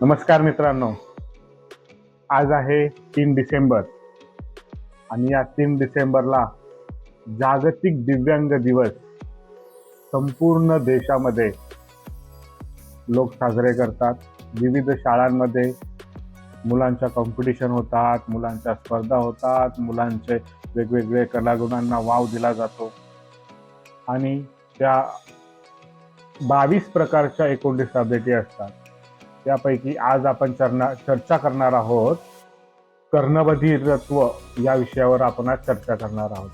नमस्कार मित्रांनो, आज आहे 3 डिसेंबर आणि या 3 डिसेंबरला जागतिक दिव्यांग दिवस संपूर्ण देशामध्ये लोक साजरे करतात. विविध शाळांमध्ये मुलांच्या कॉम्पिटिशन होतात, मुलांच्या स्पर्धा होतात, मुलांचे वेगवेगळे कलागुणांना वाव दिला जातो आणि त्या 22 प्रकारच्या एकूण डिसॅबिलिटी असतात. त्यापैकी आज आपण चर्चा करणार आहोत कर्णबधिरत्व या विषयावर आपण आज चर्चा करणार आहोत.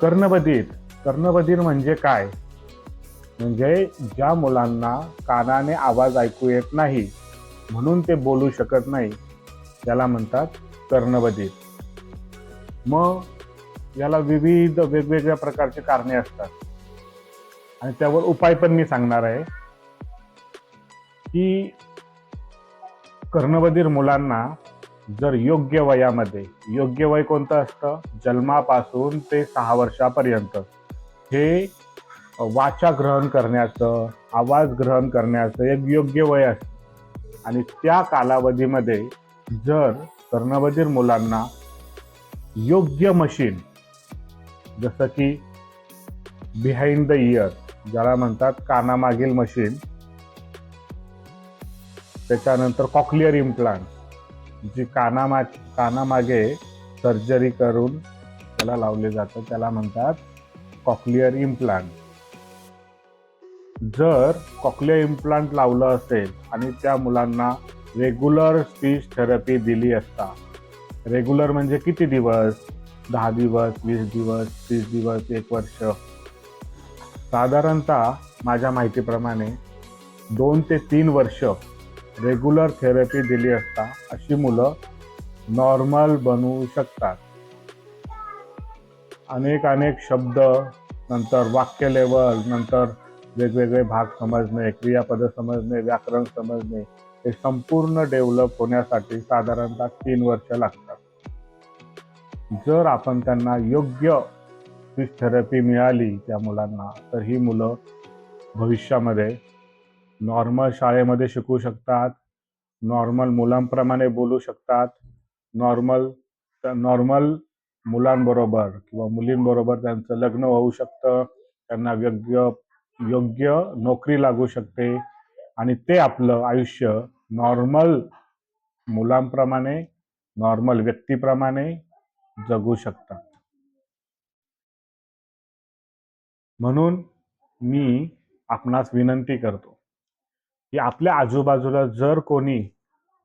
कर्णबधीर म्हणजे काय? म्हणजे ज्या मुलांना कानाने आवाज ऐकू येत नाही म्हणून ते बोलू शकत नाही त्याला म्हणतात कर्णबधीर. मग याला विविध वेगवेगळ्या प्रकारचे कारणे असतात आणि त्यावर उपाय पण मी सांगणार आहे की कर्णबधीर मुलांना जर योग्य वयामध्ये, योग्य वय कोणतं असतं? जन्मापासून ते 6 वर्षापर्यंत हे वाचा ग्रहण करण्याचं, आवाज ग्रहण करण्याचं एक योग्य वय असतं आणि त्या कालावधीमध्ये जर कर्णबधीर मुलांना योग्य मशीन, जसं की बिहाइंड द इयर ज्याला म्हणतात कानामागील मशीन, त्याच्यानंतर कॉक्लिअर इम्प्लांट जी कानामागे सर्जरी करून त्याला लावले जातं त्याला म्हणतात कॉक्लिअर इम्प्लांट. जर कॉक्लिअर इम्प्लांट लावलं असेल आणि त्या मुलांना रेग्युलर स्पीच थेरपी दिली असता, रेग्युलर म्हणजे किती दिवस? 10 दिवस, 20 दिवस, 30 दिवस, 1 वर्ष, साधारणतः माझ्या माहितीप्रमाणे 2 ते 3 वर्ष रेग्युलर थेरपी दिली असता अशी मुलं नॉर्मल बनवू शकतात. अनेक शब्द, नंतर वाक्य लेवल, नंतर वेगवेगळे भाग समजणे, क्रियापद समजणे, व्याकरण समजणे, हे संपूर्ण डेव्हलप होण्यासाठी साधारणतः 3 वर्ष लागतात. जर आपण त्यांना योग्य स्पीच थेरपी मिळाली त्या मुलांना, तर ही मुलं भविष्यामध्ये नॉर्मल शाळेमध्ये शिकू शकतात, नॉर्मल मुलांप्रमाणे बोलू शकतात, नॉर्मल मुलांबरोबर किंवा मुलींबरोबर त्यांचं लग्न होऊ शकतं, त्यांना योग्य नोकरी लागू शकते आणि ते आपलं आयुष्य नॉर्मल मुलांप्रमाणे, नॉर्मल व्यक्तीप्रमाणे जगू शकतात. म्हणून मी आपणास विनंती करतो की आपल्या आजूबाजूला जर कोणी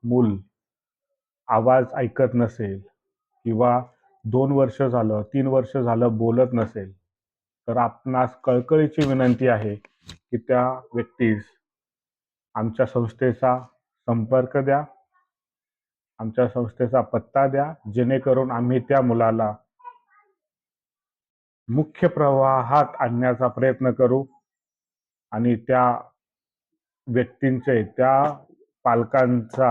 मूल आवाज ऐकत नसेल किंवा 2 वर्ष झालं, 3 वर्ष झालं बोलत नसेल, तर आपणास कळकळीची विनंती आहे की त्या व्यक्तीस आमच्या संस्थेचा संपर्क द्या, आमच्या संस्थेचा पत्ता द्या, जेणेकरून आम्ही त्या मुलाला मुख्य प्रवाहात आणण्याचा प्रयत्न करू आणि त्या व्यक्तींचे, त्या पालकांचा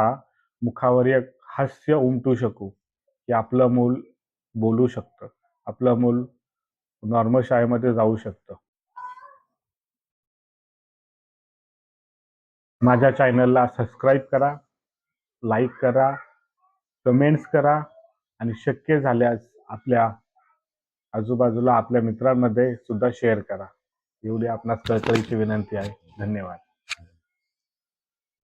मुखावर एक हास्य उमटू शकू की आपलं मूल बोलू शकतं, आपलं मूल नॉर्मल शाळेमध्ये जाऊ शकतं. माझ्या चॅनलला सबस्क्राईब करा, लाईक करा, कमेंट्स करा आणि शक्य झाल्यास आपल्या आजूबाजूला आपल्या मित्रांमध्ये सुद्धा शेअर करा. एवढी आपणास कळकळीची विनंती आहे. धन्यवाद.